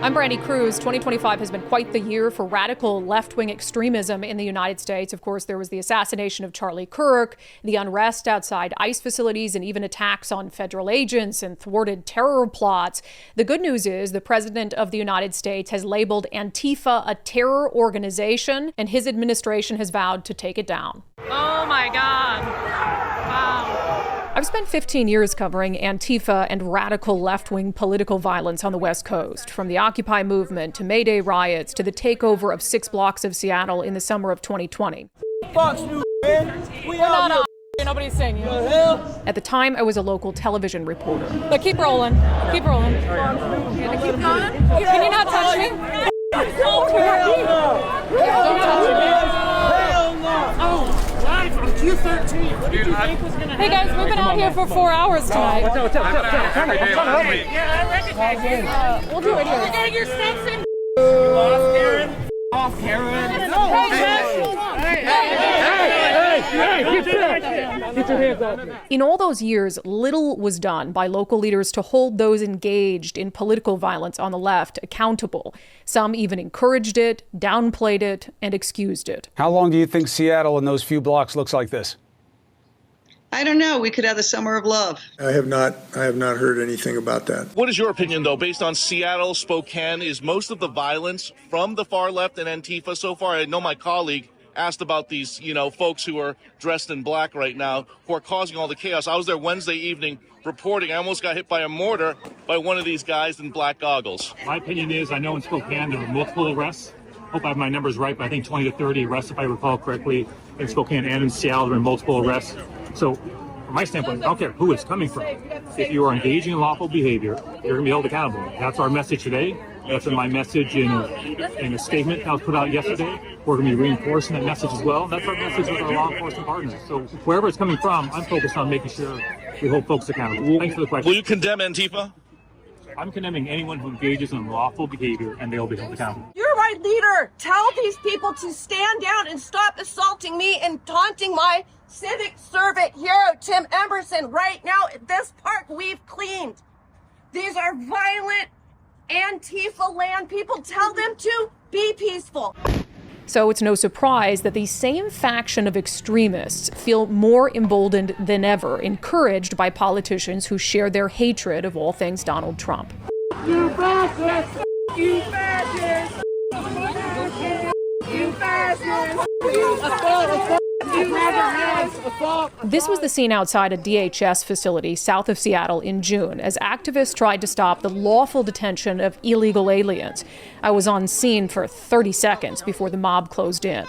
I'm Brandi Kruse. 2025 has been quite the year for radical left-wing extremism in the United States. Of course, there was the assassination of Charlie Kirk, the unrest outside ICE facilities, and even attacks on federal agents and thwarted terror plots. The good news is the president of the United States has labeled Antifa a terror organization, and his administration has vowed to take it down. Oh my God. Wow. I've spent 15 years covering Antifa and radical left-wing political violence on the West Coast, from the Occupy movement to May Day riots to the takeover of 6 blocks of Seattle in the summer of 2020. Fox News, man. We're not on. Nobody's saying you. At the time, I was a local television reporter. But keep rolling. Keep rolling. Keep going. Can you not touch me? Don't touch me. Q13. What did you think was going to happen? Hey guys, we've been out here for 4 hours tonight. What's up? Yeah, I recognize you. We'll do it here. Get your steps in. You lost, Karen? Off, Karen. No. Get your hands off me. In all those years, little was done by local leaders to hold those engaged in political violence on the left accountable. Some even encouraged it, downplayed it, and excused it. How long do you think Seattle and those few blocks looks like this? I don't know. We could have the summer of love. I have not heard anything about that. What is your opinion, though, based on Seattle, Spokane? Is most of the violence from the far left and Antifa so far? I know my colleague asked about these, folks who are dressed in black right now who are causing all the chaos. I was there Wednesday evening reporting. I almost got hit by a mortar by one of these guys in black goggles. My opinion is I know in Spokane there were multiple arrests. Hope I have my numbers right, but I think 20 to 30 arrests, if I recall correctly, in Spokane and in Seattle there were multiple arrests. So from my standpoint, I don't care who it's coming from. If you are engaging in lawful behavior, you're going to be held accountable. That's our message today. That's my message in a statement that was put out yesterday. We're going to be reinforcing that message as well. That's our message with our law enforcement partners. So wherever it's coming from, I'm focused on making sure we hold folks accountable. Thanks for the question. Will you condemn Antifa? I'm condemning anyone who engages in lawful behavior, and they'll be held accountable. You're my leader. Tell these people to stand down and stop assaulting me and taunting my civic servant hero, Tim Emerson. Right now, this park we've cleaned. These are violent Antifa land people. Tell them to be peaceful. So it's no surprise that the same faction of extremists feel more emboldened than ever, encouraged by politicians who share their hatred of all things Donald Trump. You fascists! You fascists! You fascists! This was the scene outside a DHS facility south of Seattle in June as activists tried to stop the lawful detention of illegal aliens. I was on scene for 30 seconds before the mob closed in.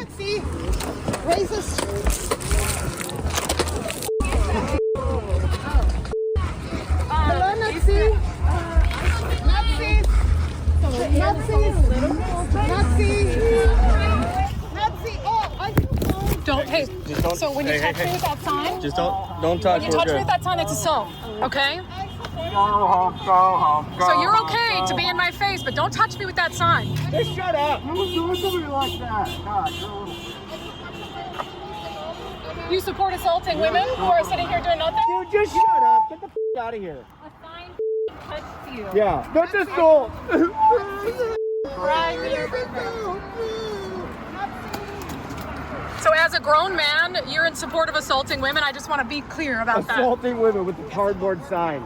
So when you touch me with that sign, just don't touch. When you touch me with that sign, that's assault, okay? Go home. So you're okay to be in my face, but don't touch me with that sign. Just shut up. Who's doing something like that? God, You support assaulting women who are sitting here doing nothing? dude, just shut up. Get the out of here. A sign touched you. Yeah, don't just go. So as a grown man, you're in support of assaulting women. I just want to be clear about Assaulting women with the cardboard sign.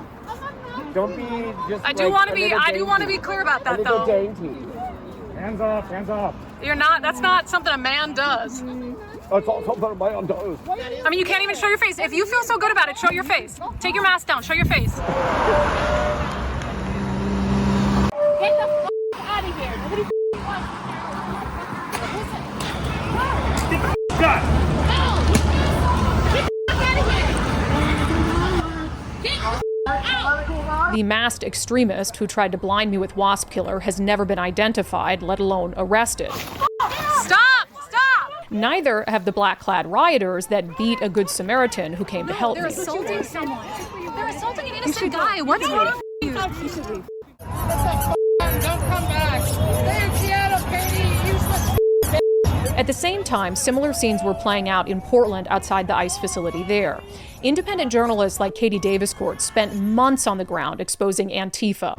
Don't be just. I do want to be clear about that, though. Dainty. Hands off. You're not. That's not something a man does. That's all something a man does. I mean, you can't even show your face. If you feel so good about it, show your face. Take your mask down. Show your face. Get the out of here. Nobody wants. The masked extremist who tried to blind me with wasp killer has never been identified, let alone arrested. Stop! Neither have the black-clad rioters that beat a good Samaritan who came to help me. They're assaulting someone. They're assaulting an innocent guy. What's wrong with you? Don't come back. Stay in Seattle, Katie. At the same time, similar scenes were playing out in Portland outside the ICE facility there. Independent journalists like Katie Daviscourt spent months on the ground exposing Antifa.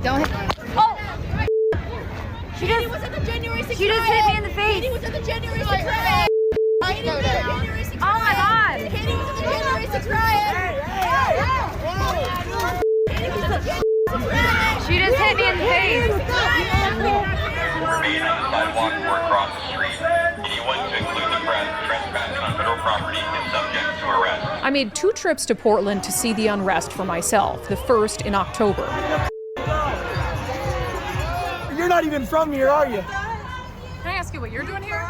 She just hit me in the face. Katie was at the January 6th riot. Oh my God. Katie was at the January 6th riot. She just hit me in the face. Remain on the sidewalk or across the street. Anyone, to include the press, trespassing on federal property is subject to arrest. I made 2 trips to Portland to see the unrest for myself, the first in October. You're not even from here, are you? Can I ask you what you're doing here?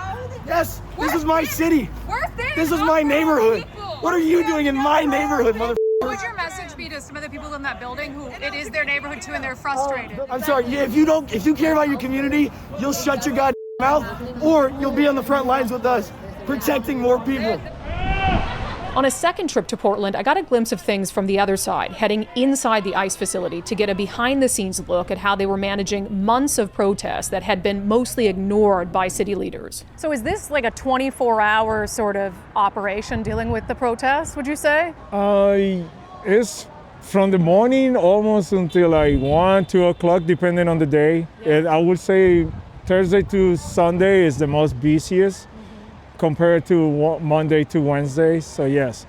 Yes, this is my city. This is my neighborhood. What are you doing in my neighborhood, mother? Would your message be to some of the people in that building who it is their neighborhood too and they're frustrated? I'm sorry, if you care about your community, you'll shut your goddamn mouth, or you'll be on the front lines with us, protecting more people. On a second trip to Portland, I got a glimpse of things from the other side, heading inside the ICE facility to get a behind-the-scenes look at how they were managing months of protests that had been mostly ignored by city leaders. So is this like a 24-hour sort of operation dealing with the protests, would you say? It's from the morning almost until like 1, 2 o'clock, depending on the day. And I would say Thursday to Sunday is the most busiest. Compared to Monday to Wednesday, so yes.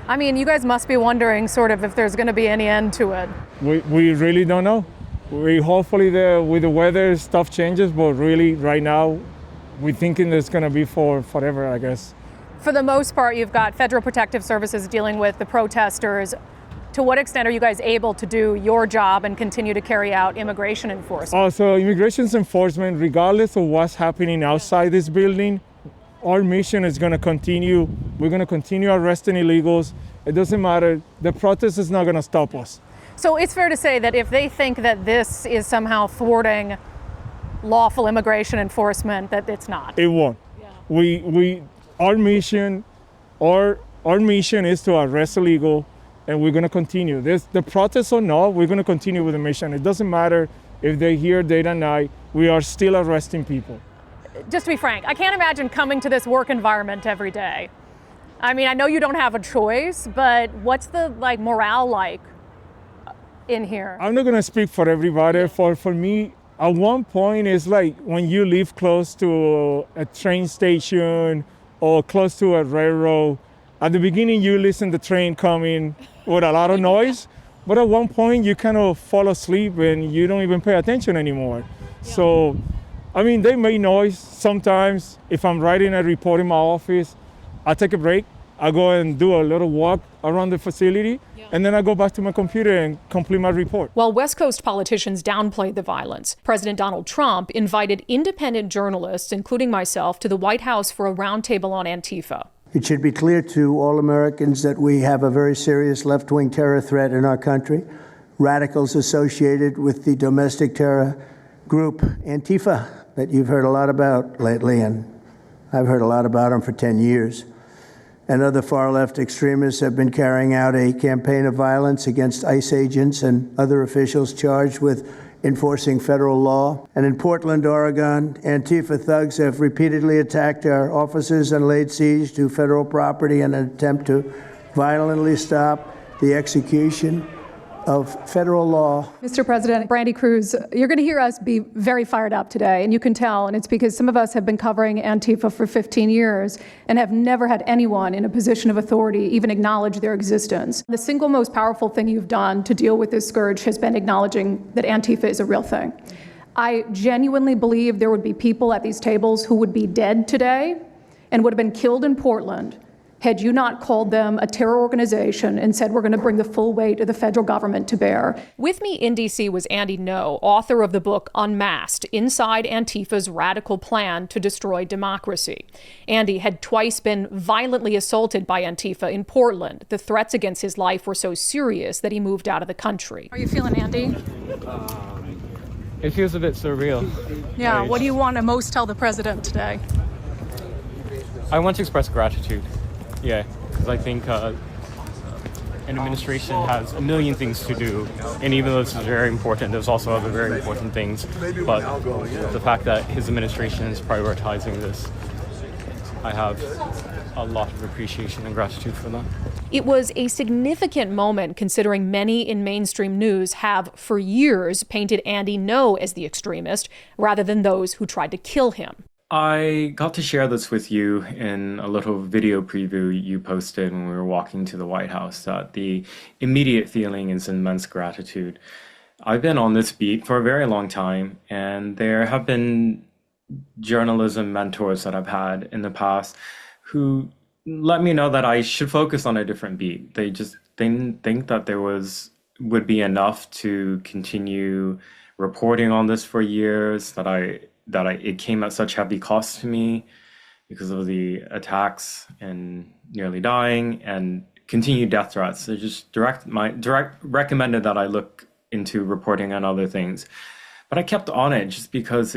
I mean, you guys must be wondering sort of if there's going to be any end to it. We really don't know. Hopefully with the weather stuff changes, but really right now we're thinking it's going to be for forever, I guess. For the most part, you've got federal protective services dealing with the protesters. To what extent are you guys able to do your job and continue to carry out immigration enforcement? So immigration enforcement, regardless of what's happening outside this building, our mission is going to continue. We're going to continue arresting illegals. It doesn't matter. The protest is not going to stop us. So it's fair to say that if they think that this is somehow thwarting lawful immigration enforcement, that it's not. It won't. Yeah. Our mission is to arrest illegal, and we're going to continue. The protest or not, we're going to continue with the mission. It doesn't matter if they're here day and night. We are still arresting people. Just to be frank, I can't imagine coming to this work environment every day. I mean, I know you don't have a choice, but what's the morale like in here? I'm not gonna speak for everybody. For me, at one point, it's like when you live close to a train station or close to a railroad. At the beginning, you listen to the train coming with a lot of noise, but at one point, you kind of fall asleep and you don't even pay attention anymore. Yeah. So. I mean, they make noise sometimes. If I'm writing a report in my office, I take a break. I go and do a little walk around the facility, and then I go back to my computer and complete my report. While West Coast politicians downplayed the violence, President Donald Trump invited independent journalists, including myself, to the White House for a roundtable on Antifa. It should be clear to all Americans that we have a very serious left-wing terror threat in our country. Radicals associated with the domestic terror group Antifa, that you've heard a lot about lately, and I've heard a lot about them for 10 years. And other far-left extremists have been carrying out a campaign of violence against ICE agents and other officials charged with enforcing federal law. And in Portland, Oregon, Antifa thugs have repeatedly attacked our offices and laid siege to federal property in an attempt to violently stop the execution of federal law. Mr. President, Brandi, Kruse, you're going to hear us be very fired up today, and you can tell, and it's because some of us have been covering Antifa for 15 years and have never had anyone in a position of authority even acknowledge their existence. The single most powerful thing you've done to deal with this scourge has been acknowledging that Antifa is a real thing. I genuinely believe there would be people at these tables who would be dead today and would have been killed in Portland had you not called them a terror organization and said we're going to bring the full weight of the federal government to bear. With me in D.C. was Andy Ngo, author of the book Unmasked, Inside Antifa's Radical Plan to Destroy Democracy. Andy had twice been violently assaulted by Antifa in Portland. The threats against his life were so serious that he moved out of the country. How are you feeling, Andy? It feels a bit surreal. Yeah, what do you want to most tell the president today? I want to express gratitude. Yeah, because I think an administration has a million things to do, and even though this is very important, there's also other very important things. But the fact that his administration is prioritizing this I have a lot of appreciation and gratitude for that. It was a significant moment considering many in mainstream news have, for years, painted Andy Ngo as the extremist rather than those who tried to kill him. I got to share this with you in a little video preview you posted when we were walking to the White House, that the immediate feeling is immense gratitude. I've been on this beat for a very long time, and there have been journalism mentors that I've had in the past who let me know that I should focus on a different beat. They just didn't think that there would be enough to continue reporting on this for years, that it came at such heavy cost to me because of the attacks and nearly dying and continued death threats. They just direct recommended that I look into reporting on other things. But I kept on it just because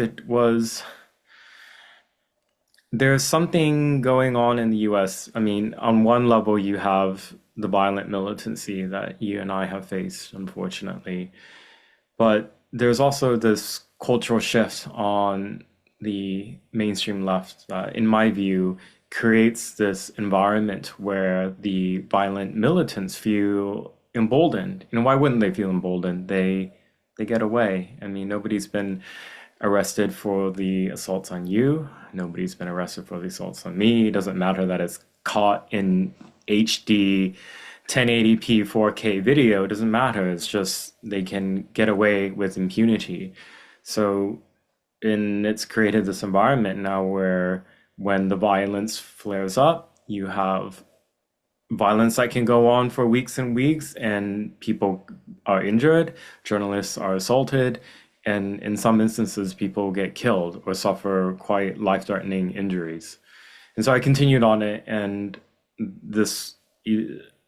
there's something going on in the US. I mean, on one level, you have the violent militancy that you and I have faced, unfortunately. But there's also this cultural shift on the mainstream left that, in my view, creates this environment where the violent militants feel emboldened. You know, why wouldn't they feel emboldened? They get away. I mean, nobody's been arrested for the assaults on you. Nobody's been arrested for the assaults on me. It doesn't matter that it's caught in HD 1080p 4K video. It doesn't matter. It's just they can get away with impunity. So it's created this environment now where when the violence flares up, you have violence that can go on for weeks and weeks, and people are injured, journalists are assaulted, and in some instances, people get killed or suffer quite life-threatening injuries. And so I continued on it, and this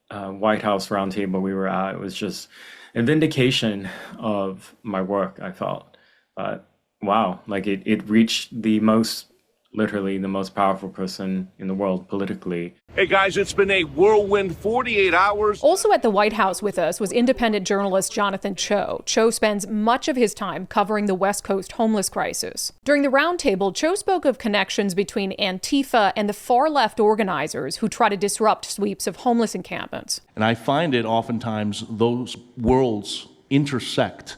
White House roundtable we were at, it was just a vindication of my work, I felt. Wow, like it reached literally the most powerful person in the world politically. Hey guys, it's been a whirlwind 48 hours. Also at the White House with us was independent journalist Jonathan Cho. Cho spends much of his time covering the West Coast homeless crisis. During the roundtable, Cho spoke of connections between Antifa and the far-left organizers who try to disrupt sweeps of homeless encampments. And I find it oftentimes those worlds intersect.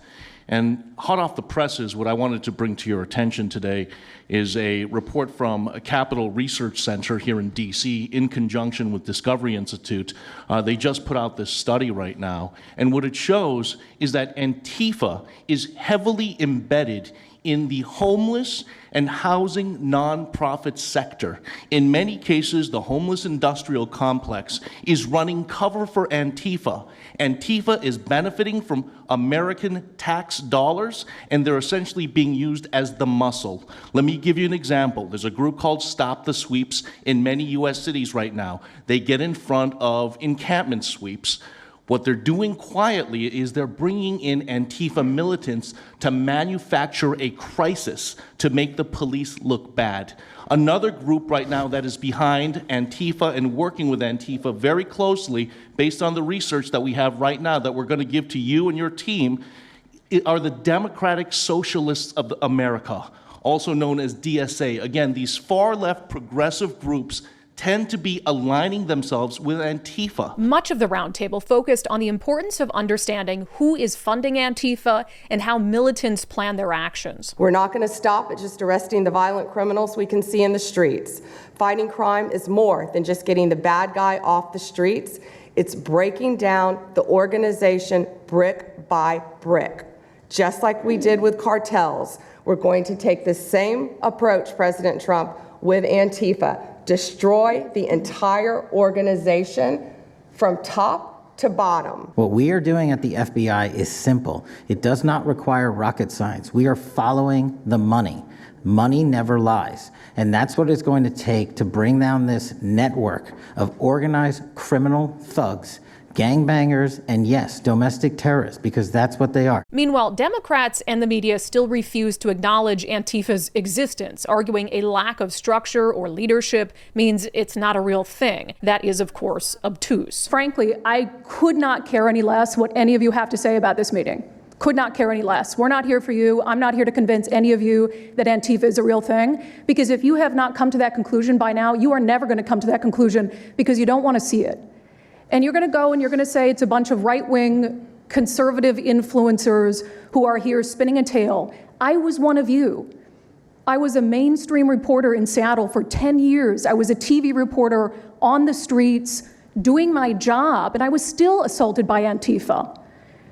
And hot off the presses, what I wanted to bring to your attention today is a report from a Capital Research Center here in DC in conjunction with Discovery Institute. They just put out this study right now. And what it shows is that Antifa is heavily embedded in the homeless and housing nonprofit sector. In many cases, the homeless industrial complex is running cover for Antifa. Antifa is benefiting from American tax dollars, and they're essentially being used as the muscle. Let me give you an example. There's a group called Stop the Sweeps in many US cities right now. They get in front of encampment sweeps. What they're doing quietly is they're bringing in Antifa militants to manufacture a crisis to make the police look bad. Another group right now that is behind Antifa and working with Antifa very closely, based on the research that we have right now that we're going to give to you and your team, are the Democratic Socialists of America, also known as DSA. Again, these far-left progressive groups tend to be aligning themselves with Antifa. Much of the roundtable focused on the importance of understanding who is funding Antifa and how militants plan their actions. We're not going to stop at just arresting the violent criminals we can see in the streets. Fighting crime is more than just getting the bad guy off the streets. It's breaking down the organization brick by brick. Just like we did with cartels, we're going to take the same approach, President Trump, with Antifa. Destroy the entire organization from top to bottom. What we are doing at the FBI is simple. It does not require rocket science. We are following the money. Money never lies. And that's what it's going to take to bring down this network of organized criminal thugs, gangbangers, and yes, domestic terrorists, because that's what they are. Meanwhile, Democrats and the media still refuse to acknowledge Antifa's existence, arguing a lack of structure or leadership means it's not a real thing. That is, of course, obtuse. Frankly, I could not care any less what any of you have to say about this meeting. Could not care any less. We're not here for you. I'm not here to convince any of you that Antifa is a real thing, because if you have not come to that conclusion by now, you are never going to come to that conclusion because you don't want to see it. And you're going to go and you're going to say it's a bunch of right-wing conservative influencers who are here spinning a tale. I was one of you. I was a mainstream reporter in Seattle for 10 years. I was a TV reporter on the streets doing my job, and I was still assaulted by Antifa.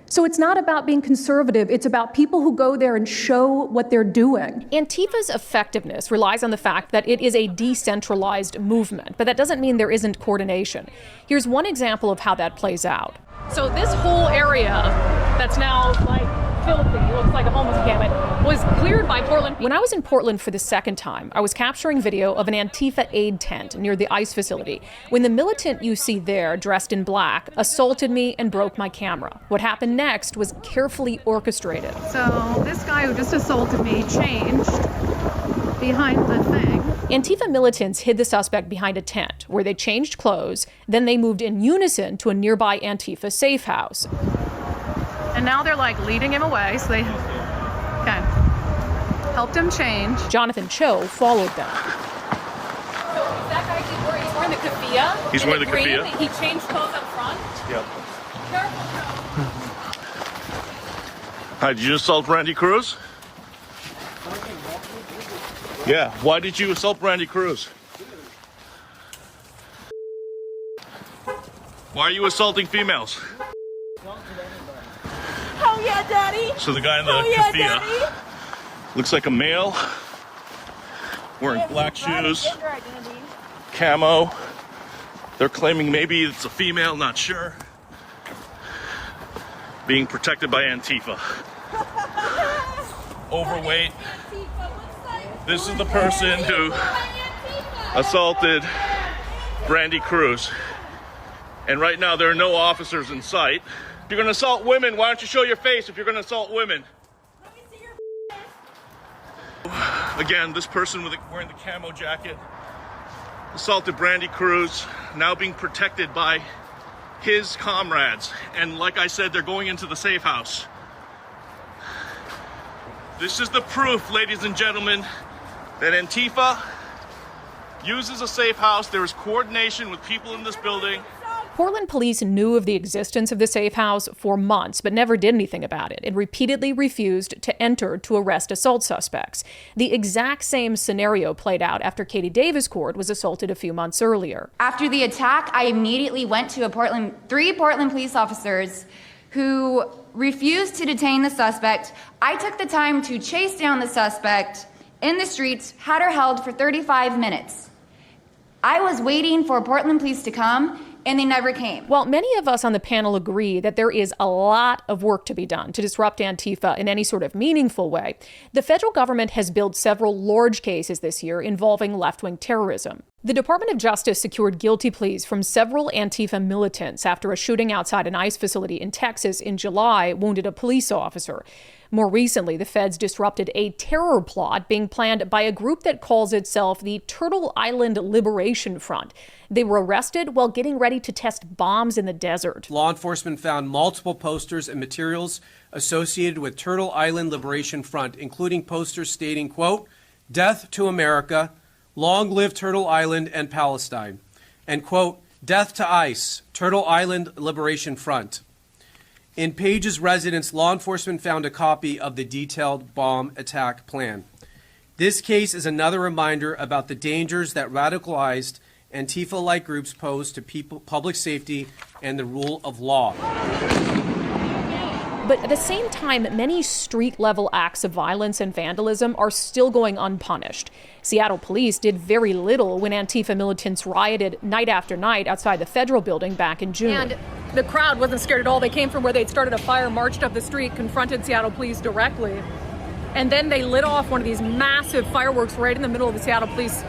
So it's not about being conservative, it's about people who go there and show what they're doing. Antifa's effectiveness relies on the fact that it is a decentralized movement, but that doesn't mean there isn't coordination. Here's one example of how that plays out. So this whole area that's now filthy, looks like a homeless encampment, was cleared by Portland. When I was in Portland for the second time, I was capturing video of an Antifa aid tent near the ICE facility when the militant you see there, dressed in black, assaulted me and broke my camera. What happened next was carefully orchestrated. So this guy who just assaulted me changed behind the thing. Antifa militants hid the suspect behind a tent where they changed clothes. Then they moved in unison to a nearby Antifa safe house. And now they're leading him away, so they helped him change. Jonathan Cho followed them. So is that guy he's wearing the keffiyeh? He's wearing the keffiyeh. He changed clothes up front? Yep. Hi, did you assault Brandi Kruse? Yeah, why did you assault Brandi Kruse? Why are you assaulting females? Oh yeah, Daddy. So the guy in the keffiyeh looks like a male, wearing black shoes, camo. They're claiming maybe it's a female, not sure. Being protected by Antifa. Overweight. This is the person who assaulted Brandi Kruse. And right now there are no officers in sight. If you're gonna assault women, why don't you show your face if you're gonna assault women? Let me see your face. Again, this person wearing the camo jacket assaulted Brandi Kruse, now being protected by his comrades. And like I said, they're going into the safe house. This is the proof, ladies and gentlemen, that Antifa uses a safe house. There is coordination with people in this building. Portland police knew of the existence of the safe house for months, but never did anything about it. It repeatedly refused to enter to arrest assault suspects. The exact same scenario played out after Katie Davis-Court was assaulted a few months earlier. After the attack, I immediately went to three Portland police officers who refused to detain the suspect. I took the time to chase down the suspect in the streets, had her held for 35 minutes. I was waiting for Portland police to come, and they never came. While many of us on the panel agree that there is a lot of work to be done to disrupt Antifa in any sort of meaningful way, the federal government has billed several large cases this year involving left-wing terrorism. The Department of Justice secured guilty pleas from several Antifa militants after a shooting outside an ICE facility in Texas in July wounded a police officer. More recently, the feds disrupted a terror plot being planned by a group that calls itself the Turtle Island Liberation Front. They were arrested while getting ready to test bombs in the desert. Law enforcement found multiple posters and materials associated with Turtle Island Liberation Front, including posters stating, quote, "Death to America, long live Turtle Island and Palestine," and quote, "Death to ICE, Turtle Island Liberation Front." In Page's residence, law enforcement found a copy of the detailed bomb attack plan. This case is another reminder about the dangers that radicalized Antifa-like groups pose to public safety and the rule of law. But at the same time, many street-level acts of violence and vandalism are still going unpunished. Seattle police did very little when Antifa militants rioted night after night outside the federal building back in June. And the crowd wasn't scared at all. They came from where they'd started a fire, marched up the street, confronted Seattle police directly. And then they lit off one of these massive fireworks right in the middle of the Seattle police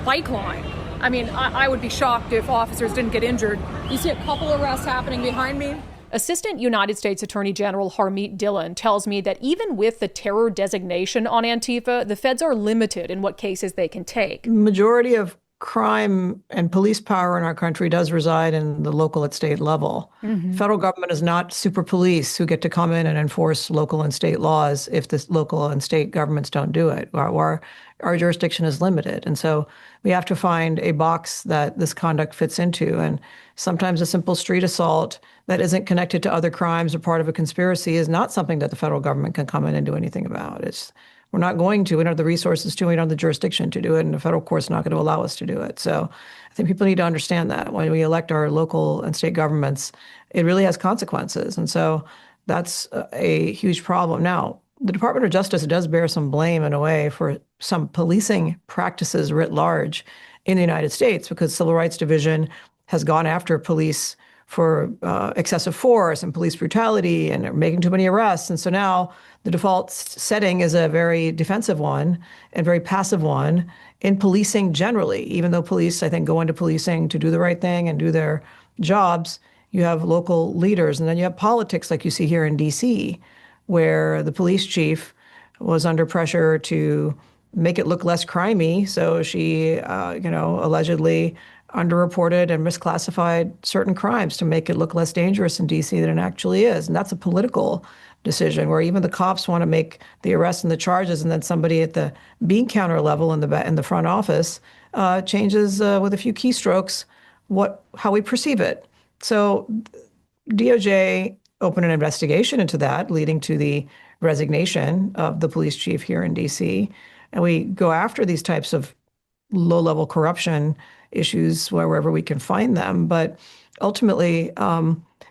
bike line. I mean, I would be shocked if officers didn't get injured. You see a couple arrests happening behind me. Assistant United States Attorney General Harmeet Dillon tells me that even with the terror designation on Antifa, the feds are limited in what cases they can take. Majority of crime and police power in our country does reside in the local and state level. Mm-hmm. Federal government is not super police who get to come in and enforce local and state laws if the local and state governments don't do it. Our jurisdiction is limited. And so we have to find a box that this conduct fits into. And sometimes a simple street assault that isn't connected to other crimes or part of a conspiracy is not something that the federal government can come in and do anything about. We're not going to. We don't have the resources to. We don't have the jurisdiction to do it, and the federal court's not going to allow us to do it. So I think people need to understand that when we elect our local and state governments, it really has consequences. And so that's a huge problem. Now, the Department of Justice does bear some blame in a way for some policing practices writ large in the United States, because Civil Rights Division has gone after police for excessive force and police brutality and making too many arrests. And so now the default setting is a very defensive one and very passive one in policing generally. Even though police, I think, go into policing to do the right thing and do their jobs, you have local leaders. And then you have politics like you see here in D.C., where the police chief was under pressure to make it look less crimey. So she, allegedly underreported and misclassified certain crimes to make it look less dangerous in D.C. than it actually is. And that's a political decision where even the cops want to make the arrests and the charges, and then somebody at the bean counter level in the front office changes with a few keystrokes how we perceive it. So DOJ opened an investigation into that, leading to the resignation of the police chief here in D.C. And we go after these types of low-level corruption issues wherever we can find them. But ultimately,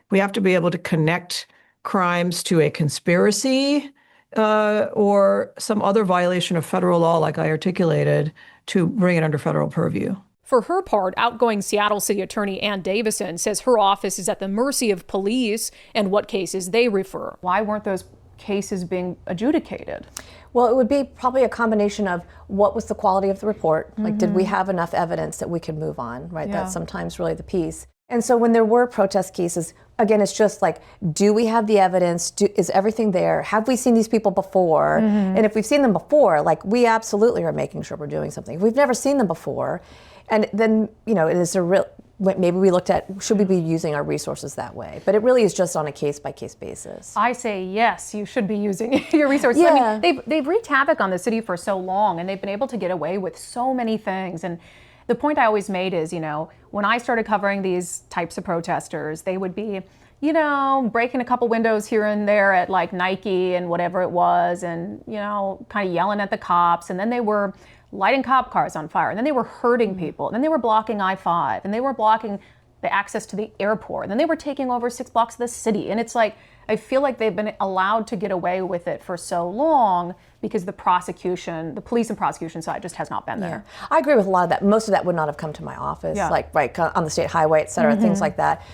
we have to be able to connect crimes to a conspiracy or some other violation of federal law, like I articulated, to bring it under federal purview. For her part, outgoing Seattle City Attorney Ann Davison says her office is at the mercy of police and what cases they refer. Why weren't those cases being adjudicated? Well, it would be probably a combination of what was the quality of the report? Like, did we have enough evidence that we could move on, right? Yeah. That's sometimes really the piece. And so when there were protest cases, again, it's just like, do we have the evidence? Is everything there? Have we seen these people before? And if we've seen them before, like, we absolutely are making sure we're doing something. If we've never seen them before, and then, it is a real, maybe we looked at, should we be using our resources that way? But it really is just on a case-by-case basis. I say yes, you should be using your resources. Yeah. I mean, they've wreaked havoc on the city for so long, and they've been able to get away with so many things. And the point I always made is, when I started covering these types of protesters, they would be, breaking a couple windows here and there at like Nike and whatever it was, and, kind of yelling at the cops. And then they were lighting cop cars on fire, and then they were hurting people, and then they were blocking I-5, and they were blocking the access to the airport, and then they were taking over 6 blocks of the city. And it's like, I feel like they've been allowed to get away with it for so long because the police and prosecution side just has not been there. Yeah. I agree with a lot of that. Most of that would not have come to my office, like right on the state highway, et cetera, things like that.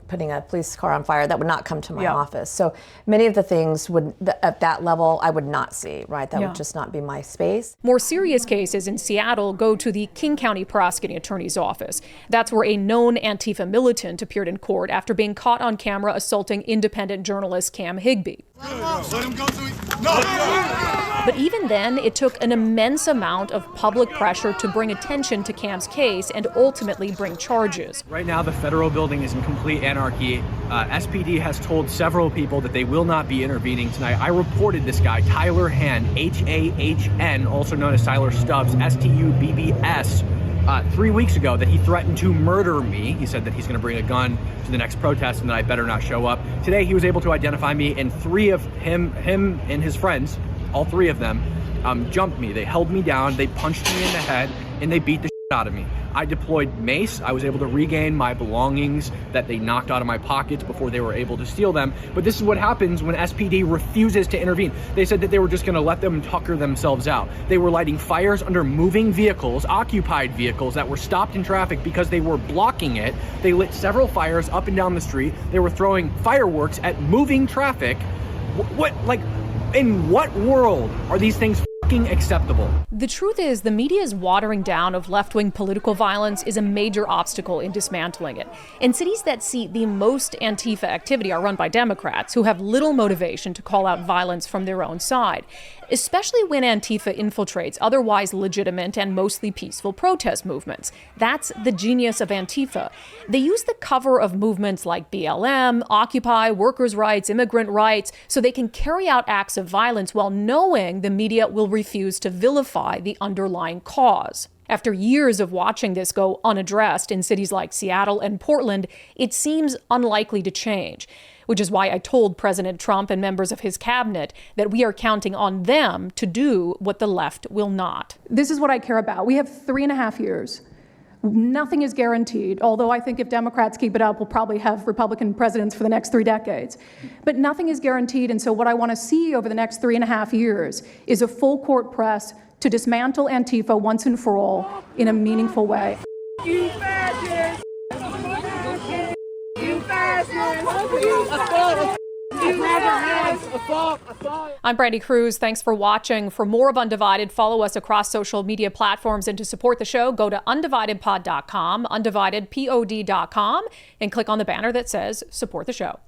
Putting a police car on fire, that would not come to my office. So many of the things at that level, I would not see, right? That would just not be my space. More serious cases in Seattle go to the King County Prosecuting Attorney's Office. That's where a known Antifa militant appeared in court after being caught on camera assaulting independent journalist Cam Higbee. But even then, it took an immense amount of public pressure to bring attention to Cam's case and ultimately bring charges. Right now, the federal building is in complete anarchy. SPD has told several people that they will not be intervening tonight. I reported this guy, Tyler Hand, H-A-H-N, also known as Tyler Stubbs, S-T-U-B-B-S, 3 weeks ago, that he threatened to murder me. He said that he's going to bring a gun to the next protest and that I better not show up. Today, he was able to identify me, and three of him and his friends, all three of them, jumped me. They held me down, they punched me in the head, and they beat the shit out of me. I deployed mace. I was able to regain my belongings that they knocked out of my pockets before they were able to steal them. But this is what happens when SPD refuses to intervene. They said that they were just going to let them tucker themselves out. They were lighting fires under moving vehicles, occupied vehicles that were stopped in traffic because they were blocking it. They lit several fires up and down the street. They were throwing fireworks at moving traffic. In what world are these things acceptable? The truth is, the media's watering down of left-wing political violence is a major obstacle in dismantling it. And cities that see the most Antifa activity are run by Democrats who have little motivation to call out violence from their own side. especially when Antifa infiltrates otherwise legitimate and mostly peaceful protest movements. That's the genius of Antifa. They use the cover of movements like BLM, Occupy, workers' rights, immigrant rights, so they can carry out acts of violence while knowing the media will refuse to vilify the underlying cause. After years of watching this go unaddressed in cities like Seattle and Portland, it seems unlikely to change, which is why I told President Trump and members of his cabinet that we are counting on them to do what the left will not. This is what I care about. We have 3.5 years. Nothing is guaranteed, although I think if Democrats keep it up, we'll probably have Republican presidents for the next 3 decades. But nothing is guaranteed, and so what I want to see over the next 3.5 years is a full court press to dismantle Antifa once and for all in a meaningful way. You fascists! You fascists! I'm Brandi Kruse. Thanks for watching. For more of Undivided, follow us across social media platforms. And to support the show, go to undividedpod.com, undividedpod.com, and click on the banner that says support the show.